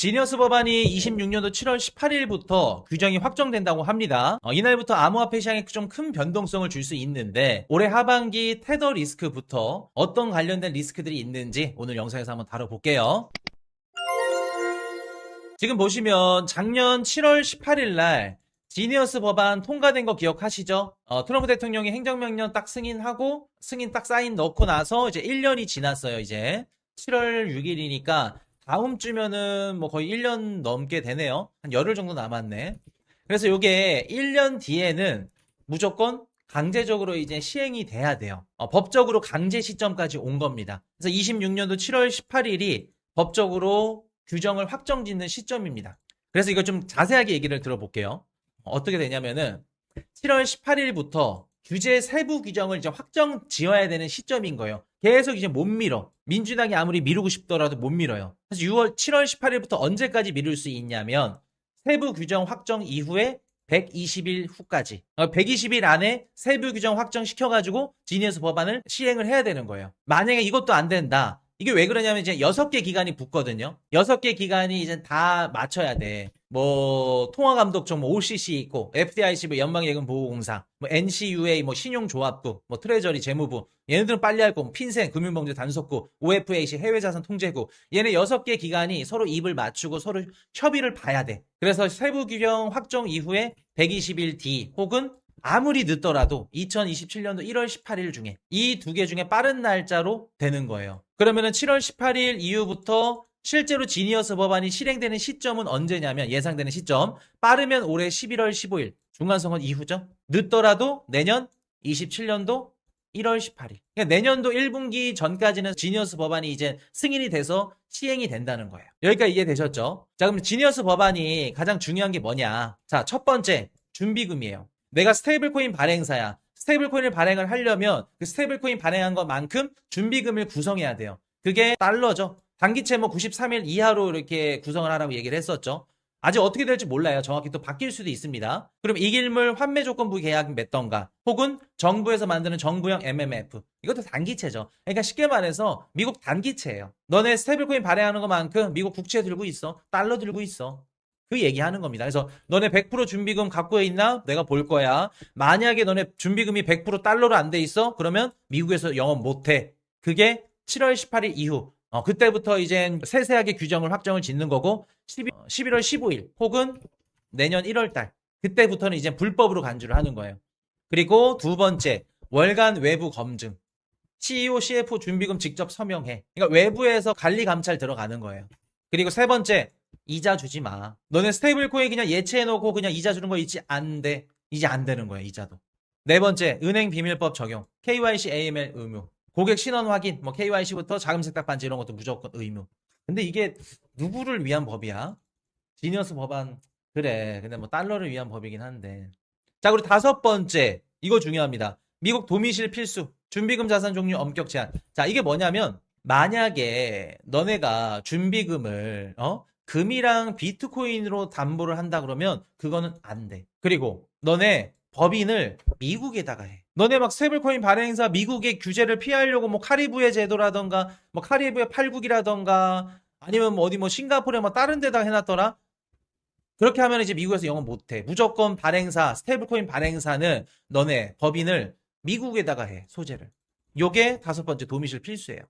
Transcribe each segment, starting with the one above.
지니어스 법안이 26년도 7월 18일부터 규정이 확정된다고 합니다. 이날부터 암호화폐 시장에 좀 큰 변동성을 줄 수 있는데 올해 하반기 테더 리스크부터 어떤 관련된 리스크들이 있는지 오늘 영상에서 한번 다뤄볼게요. 지금 보시면 작년 7월 18일 날 지니어스 법안 통과된 거 기억하시죠? 트럼프 대통령이 행정명령 딱 승인하고 승인 딱 사인 넣고 나서 이제 1년이 지났어요. 이제 7월 6일이니까 다음 주면은 뭐 거의 1년 넘게 되네요. 한 열흘 정도 남았네. 그래서 이게 1년 뒤에는 무조건 강제적으로 이제 시행이 돼야 돼요. 법적으로 강제 시점까지 온 겁니다. 그래서 26년도 7월 18일이 법적으로 규정을 확정짓는 시점입니다. 그래서 이거 좀 자세하게 얘기를 들어볼게요. 어떻게 되냐면은 7월 18일부터 규제 세부 규정을 이제 확정 지어야 되는 시점인 거예요. 계속 이제 못 밀어. 민주당이 아무리 미루고 싶더라도 못 밀어요. 그래서 7월 18일부터 언제까지 미룰 수 있냐면 세부 규정 확정 이후에 120일 후까지. 120일 안에 세부 규정 확정시켜가지고 지니어스 법안을 시행을 해야 되는 거예요. 만약에 이것도 안 된다. 이게 왜 그러냐면 이제 6개 기관이 붙거든요. 6개 기관이 이제 다 맞춰야 돼. 뭐 통화감독청 뭐 OCC 있고 FDIC 뭐 연방예금보호공사 뭐 NCUA 뭐 신용조합부 뭐 트레저리 재무부 얘네들은 빨리 할 거고 핀센 금융범죄 단속부 OFAC 해외자산 통제국 얘네 6개 기관이 서로 입을 맞추고 서로 협의를 봐야 돼. 그래서 세부 규정 확정 이후에 120일 뒤 혹은 아무리 늦더라도 2027년도 1월 18일 중에 이 2개 중에 빠른 날짜로 되는 거예요. 그러면은 7월 18일 이후부터 실제로 지니어스 법안이 실행되는 시점은 언제냐면 예상되는 시점 빠르면 올해 11월 15일 중간선거 이후죠. 늦더라도 내년 27년도 1월 18일. 그러니까 내년도 1분기 전까지는 지니어스 법안이 이제 승인이 돼서 시행이 된다는 거예요. 여기까지 이해되셨죠? 자, 그럼 지니어스 법안이 가장 중요한 게 뭐냐? 자, 첫 번째 준비금이에요. 내가 스테이블코인 발행사야. 스테이블코인을 발행을 하려면 그 스테이블코인 발행한 것만큼 준비금을 구성해야 돼요. 그게 달러죠. 단기채 뭐 93일 이하로 이렇게 구성을 하라고 얘기를 했었죠. 아직 어떻게 될지 몰라요. 정확히 또 바뀔 수도 있습니다. 그럼 이길물 환매 조건부 계약 맺던가 혹은 정부에서 만드는 정부형 MMF 이것도 단기채죠. 그러니까 쉽게 말해서 미국 단기채예요. 너네 스테이블코인 발행하는 것만큼 미국 국채 들고 있어. 달러 들고 있어. 그 얘기하는 겁니다. 그래서 너네 100% 준비금 갖고 있나? 내가 볼 거야. 만약에 너네 준비금이 100% 달러로 안 돼 있어? 그러면 미국에서 영업 못 해. 그게 7월 18일 이후 그때부터 이제 세세하게 규정을 확정을 짓는 거고 11월 15일 혹은 내년 1월 달 그때부터는 이제 불법으로 간주를 하는 거예요. 그리고 두 번째 월간 외부 검증 CEO, CFO 준비금 직접 서명해. 그러니까 외부에서 관리 감찰 들어가는 거예요. 그리고 세 번째 이자 주지 마. 너네 스테이블 코인 그냥 예치해놓고 그냥 이자 주는 거 있지? 안 돼. 이제 안 되는 거야, 이자도. 네 번째, 은행 비밀법 적용. KYC, AML 의무. 고객 신원 확인, 뭐 KYC부터 자금 세탁 반지 이런 것도 무조건 의무. 근데 이게 누구를 위한 법이야? 지니어스 법안. 그래. 근데 뭐 달러를 위한 법이긴 한데. 자, 그리고 다섯 번째. 이거 중요합니다. 미국 도미실 필수. 준비금 자산 종류 엄격 제한. 자, 이게 뭐냐면 만약에 너네가 준비금을 금이랑 비트코인으로 담보를 한다 그러면 그거는 안 돼. 그리고 너네 법인을 미국에다가 해. 너네 막 스테이블코인 발행사 미국의 규제를 피하려고 뭐 카리브해 제도라던가 뭐 카리브해 8국이라던가 아니면 뭐 어디 뭐 싱가포르에 뭐 다른 데다 해놨더라. 그렇게 하면 이제 미국에서 영업 못해. 무조건 발행사 스테이블코인 발행사는 너네 법인을 미국에다가 해. 소재를. 요게 다섯 번째 도미실 필수예요.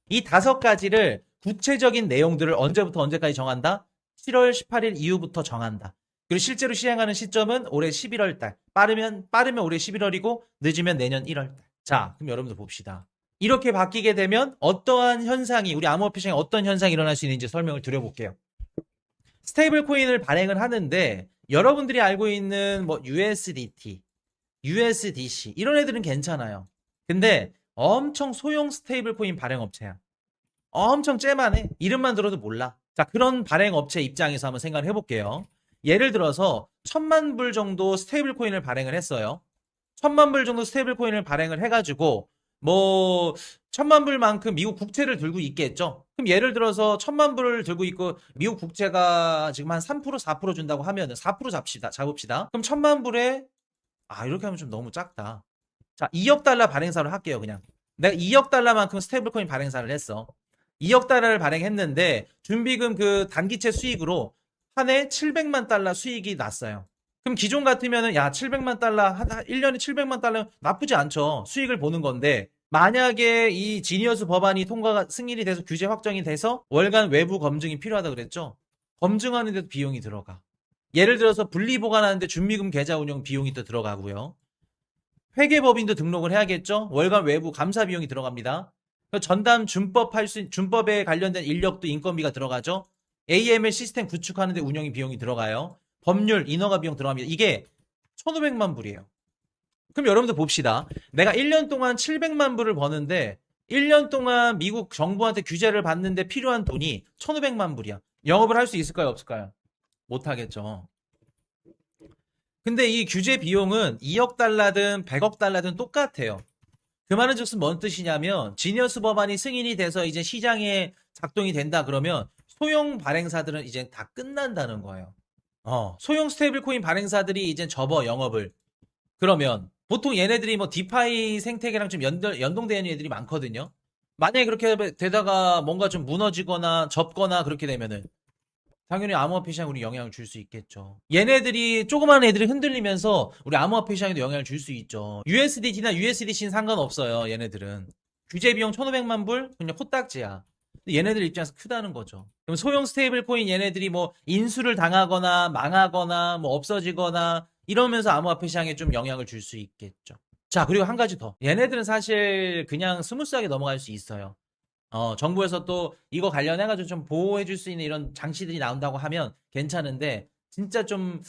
이 다섯 가지를 구체적인 내용들을 언제부터 언제까지 정한다? 7월 18일 이후부터 정한다. 그리고 실제로 시행하는 시점은 올해 11월 달. 빠르면 올해 11월이고 늦으면 내년 1월 달. 자, 그럼 여러분들 봅시다. 이렇게 바뀌게 되면 어떠한 현상이 우리 암호화폐 시장에 어떤 현상이 일어날 수 있는지 설명을 드려볼게요. 스테이블 코인을 발행을 하는데 여러분들이 알고 있는 뭐 USDT, USDC 이런 애들은 괜찮아요. 근데 엄청 소형 스테이블 코인 발행 업체야. 엄청 째만해. 이름만 들어도 몰라. 자, 그런 발행 업체 입장에서 한번 생각을 해볼게요. 예를 들어서 1000만 불 정도 스테이블 코인을 발행을 했어요. 1000만 불 정도 스테이블 코인을 발행을 해가지고 뭐 1000만 불만큼 미국 국채를 들고 있겠죠. 그럼 예를 들어서 1000만 불을 들고 있고 미국 국채가 지금 한 3% 4% 준다고 하면은 4% 잡읍시다. 그럼 1000만 불에 이렇게 하면 좀 너무 작다. 자, 2억 달러 발행사를 할게요, 그냥. 내가 2억 달러만큼 스테이블 코인 발행사를 했어. 2억 달러를 발행했는데 준비금 그 단기채 수익으로 한 해 700만 달러 수익이 났어요. 그럼 기존 같으면은 야 700만 달러 1년에 700만 달러 나쁘지 않죠. 수익을 보는 건데 만약에 이 지니어스 법안이 통과가 승인이 돼서 규제 확정이 돼서 월간 외부 검증이 필요하다 그랬죠. 검증하는 데도 비용이 들어가. 예를 들어서 분리 보관하는데 준비금 계좌 운영 비용이 또 들어가고요. 회계법인도 등록을 해야겠죠. 월간 외부 감사 비용이 들어갑니다. 전담 준법에 관련된 인력도 인건비가 들어가죠. AML 시스템 구축하는데 운영이 비용이 들어가요. 법률 인허가 비용 들어갑니다. 이게 1,500만 불이에요. 그럼 여러분들 봅시다. 내가 1년 동안 700만 불을 버는데 1년 동안 미국 정부한테 규제를 받는데 필요한 돈이 1,500만 불이야. 영업을 할 수 있을까요? 없을까요? 못하겠죠. 근데 이 규제 비용은 2억 달러든 100억 달러든 똑같아요. 그 말은 즉슨 뭔 뜻이냐면 지니어스 법안이 승인이 돼서 이제 시장에 작동이 된다 그러면 소형 발행사들은 이제 다 끝난다는 거예요. 소형 스테이블 코인 발행사들이 이제 접어 영업을. 그러면 보통 얘네들이 뭐 디파이 생태계랑 좀 연동되는 애들이 많거든요. 만약에 그렇게 되다가 뭔가 좀 무너지거나 접거나 그렇게 되면은 당연히 암호화폐 시장에 우리 영향을 줄 수 있겠죠. 얘네들이 조그만 애들이 흔들리면서 우리 암호화폐 시장에도 영향을 줄 수 있죠. USDT나 USDC는 상관없어요. 얘네들은. 규제 비용 1,500만 불? 그냥 코딱지야. 근데 얘네들 입장에서 크다는 거죠. 그럼 소형 스테이블 코인 얘네들이 뭐 인수를 당하거나 망하거나 뭐 없어지거나 이러면서 암호화폐 시장에 좀 영향을 줄 수 있겠죠. 자, 그리고 한 가지 더. 얘네들은 사실 그냥 스무스하게 넘어갈 수 있어요. 정부에서 또 이거 관련해가지고 좀 보호해줄 수 있는 이런 장치들이 나온다고 하면 괜찮은데, 진짜 좀,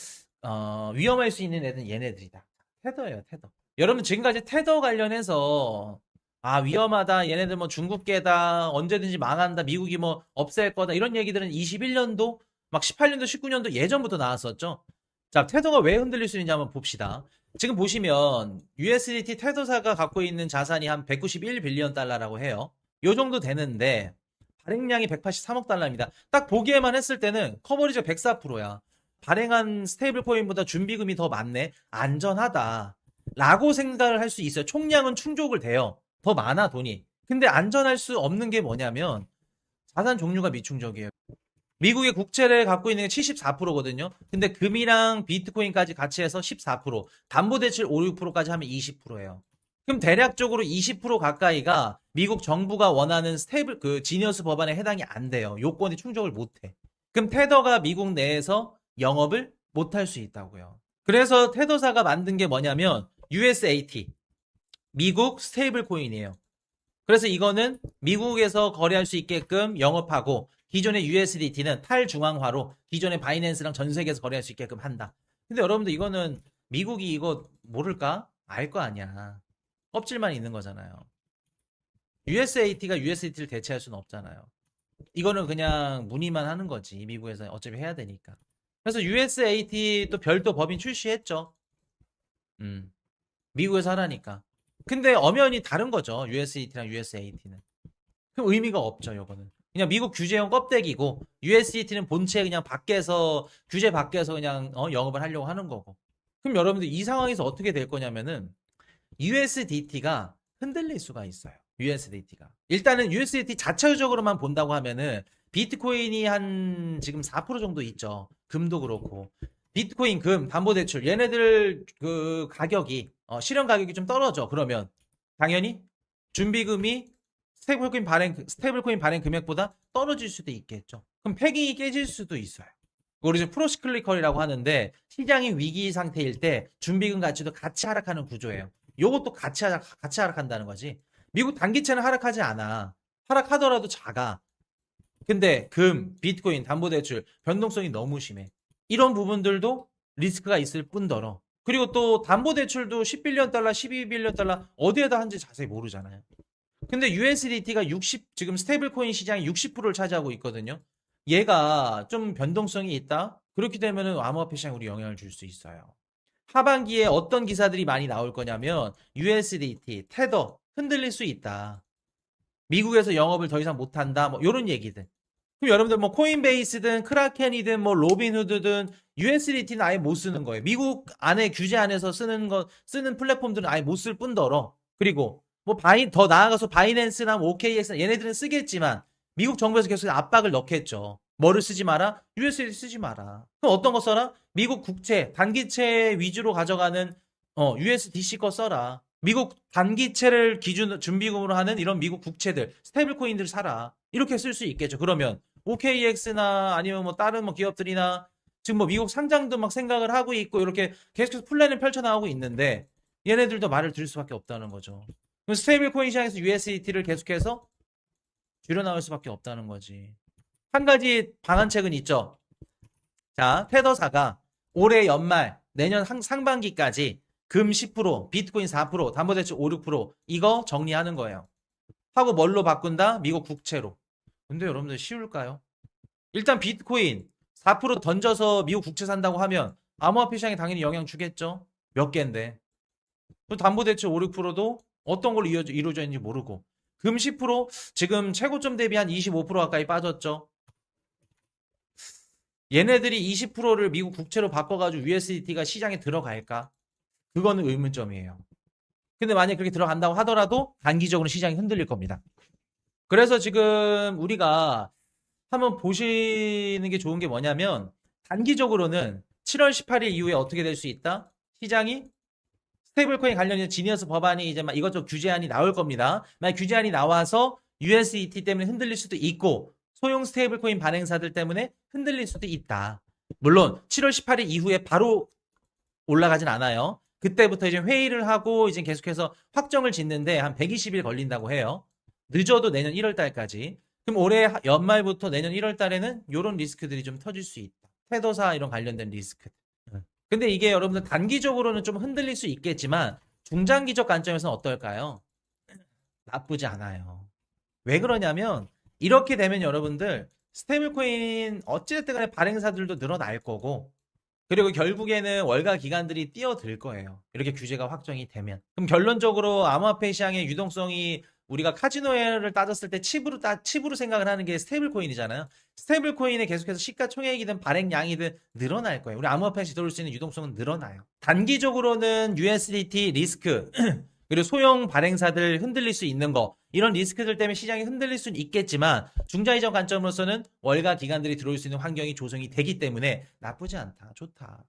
위험할 수 있는 애들은 얘네들이다. 테더예요, 테더. 여러분, 지금까지 테더 관련해서, 아, 위험하다, 얘네들 뭐 중국계다, 언제든지 망한다, 미국이 뭐 없앨 거다, 이런 얘기들은 21년도, 막 18년도, 19년도 예전부터 나왔었죠. 자, 테더가 왜 흔들릴 수 있는지 한번 봅시다. 지금 보시면, USDT 테더사가 갖고 있는 자산이 한 191 빌리언 달러라고 해요. 요 정도 되는데 발행량이 183억 달러입니다. 딱 보기에만 했을 때는 커버리지가 104%야. 발행한 스테이블 코인보다 준비금이 더 많네. 안전하다. 라고 생각을 할 수 있어요. 총량은 충족을 돼요. 더 많아 돈이. 근데 안전할 수 없는 게 뭐냐면 자산 종류가 미충족이에요. 미국의 국채를 갖고 있는 게 74%거든요. 근데 금이랑 비트코인까지 같이 해서 14%, 담보대출 5, 6%까지 하면 20%예요. 그럼 대략적으로 20% 가까이가 미국 정부가 원하는 스테이블 그 지니어스 법안에 해당이 안 돼요. 요건이 충족을 못 해. 그럼 테더가 미국 내에서 영업을 못 할 수 있다고요. 그래서 테더사가 만든 게 뭐냐면 USAT, 미국 스테이블 코인이에요. 그래서 이거는 미국에서 거래할 수 있게끔 영업하고 기존의 USDT는 탈중앙화로 기존의 바이낸스랑 전 세계에서 거래할 수 있게끔 한다. 근데 여러분들 이거는 미국이 이거 모를까? 알 거 아니야. 껍질만 있는 거잖아요. USAT가 USDT를 대체할 수는 없잖아요. 이거는 그냥 문의만 하는 거지. 미국에서 어차피 해야 되니까. 그래서 USAT 또 별도 법인 출시했죠. 미국에서 하라니까. 근데 엄연히 다른 거죠. USDT랑 USAT는. 그럼 의미가 없죠, 이거는. 그냥 미국 규제용 껍데기고 USDT는 본체 그냥 밖에서 규제 밖에서 그냥 영업을 하려고 하는 거고. 그럼 여러분들 이 상황에서 어떻게 될 거냐면은 USDT가 흔들릴 수가 있어요. USDT가. 일단은 USDT 자체적으로만 본다고 하면은 비트코인이 한 지금 4% 정도 있죠. 금도 그렇고. 비트코인, 금, 담보대출 얘네들 그 가격이 실현 가격이 좀 떨어져. 그러면 당연히 준비금이 스테이블코인 발행 금액보다 떨어질 수도 있겠죠. 그럼 패깅이 깨질 수도 있어요. 그걸 이제 프로시클리컬이라고 하는데 시장이 위기 상태일 때 준비금 가치도 같이 하락하는 구조예요. 요것도 같이 하락한다는 거지. 미국 단기채는 하락하지 않아. 하락하더라도 작아. 근데 금, 비트코인, 담보대출 변동성이 너무 심해. 이런 부분들도 리스크가 있을 뿐더러. 그리고 또 담보대출도 10빌리언 달러, 12빌리언 달러 어디에다 한지 자세히 모르잖아요. 근데 USDT가 지금 스테이블 코인 시장이 60%를 차지하고 있거든요. 얘가 좀 변동성이 있다? 그렇게 되면은 암호화폐 시장에 우리 영향을 줄 수 있어요. 하반기에 어떤 기사들이 많이 나올 거냐면 USDT, 테더 흔들릴 수 있다. 미국에서 영업을 더 이상 못한다. 뭐 이런 얘기들. 그럼 여러분들 뭐 코인베이스든 크라켄이든 뭐 로빈후드든 USDT는 아예 못 쓰는 거예요. 미국 안에 규제 안에서 쓰는 플랫폼들은 아예 못 쓸 뿐더러. 그리고 뭐 더 나아가서 바이낸스나 뭐 OKX나 얘네들은 쓰겠지만 미국 정부에서 계속 압박을 넣겠죠. 뭐를 쓰지 마라? USD 쓰지 마라. 그럼 어떤 거 써라? 미국 국채, 단기채 위주로 가져가는 USDC 거 써라. 미국 단기채를 기준 준비금으로 하는 이런 미국 국채들, 스테이블 코인들 사라. 이렇게 쓸 수 있겠죠. 그러면 OKX나 아니면 뭐 다른 뭐 기업들이나 지금 뭐 미국 상장도 막 생각을 하고 있고 이렇게 계속해서 플랜을 펼쳐나가고 있는데 얘네들도 말을 들을 수밖에 없다는 거죠. 그럼 스테이블 코인 시장에서 USDT를 계속해서 줄여나올 수밖에 없다는 거지. 한 가지 방안책은 있죠. 자, 테더사가 올해 연말, 내년 상반기까지 금 10%, 비트코인 4%, 담보대출 5, 6% 이거 정리하는 거예요. 하고 뭘로 바꾼다? 미국 국채로. 근데 여러분들 쉬울까요? 일단 비트코인 4% 던져서 미국 국채 산다고 하면 암호화폐 시장에 당연히 영향 주겠죠. 몇 개인데. 또 담보대출 5, 6%도 어떤 걸로 이루어져 있는지 모르고. 금 10% 지금 최고점 대비 한 25% 가까이 빠졌죠. 얘네들이 20%를 미국 국채로 바꿔가지고 USDT가 시장에 들어갈까? 그거는 의문점이에요. 근데 만약에 그렇게 들어간다고 하더라도 단기적으로 시장이 흔들릴 겁니다. 그래서 지금 우리가 한번 보시는 게 좋은 게 뭐냐면 단기적으로는 7월 18일 이후에 어떻게 될 수 있다? 시장이 스테이블코인 관련된 지니어스 법안이 이제 막 이것저것 규제안이 나올 겁니다. 만약 규제안이 나와서 USDT 때문에 흔들릴 수도 있고 소형 스테이블코인 발행사들 때문에 흔들릴 수도 있다. 물론 7월 18일 이후에 바로 올라가진 않아요. 그때부터 이제 회의를 하고 이제 계속해서 확정을 짓는데 한 120일 걸린다고 해요. 늦어도 내년 1월 달까지. 그럼 올해 연말부터 내년 1월 달에는 이런 리스크들이 좀 터질 수 있다. 테더사 이런 관련된 리스크. 근데 이게 여러분들 단기적으로는 좀 흔들릴 수 있겠지만 중장기적 관점에서는 어떨까요? 나쁘지 않아요. 왜 그러냐면 이렇게 되면 여러분들 스테이블코인 어찌됐든 간에 발행사들도 늘어날 거고 그리고 결국에는 월가 기관들이 뛰어들 거예요. 이렇게 규제가 확정이 되면. 그럼 결론적으로 암호화폐 시장의 유동성이 우리가 카지노를 따졌을 때 칩으로 생각을 하는 게 스테이블 코인이잖아요. 스테이블 코인에 계속해서 시가총액이든 발행량이든 늘어날 거예요. 우리 암호화폐에 들어올 수 있는 유동성은 늘어나요. 단기적으로는 USDT 리스크 그리고 소형 발행사들 흔들릴 수 있는 거 이런 리스크들 때문에 시장이 흔들릴 수는 있겠지만 중장기적 관점으로서는 월가 기관들이 들어올 수 있는 환경이 조성이 되기 때문에 나쁘지 않다. 좋다.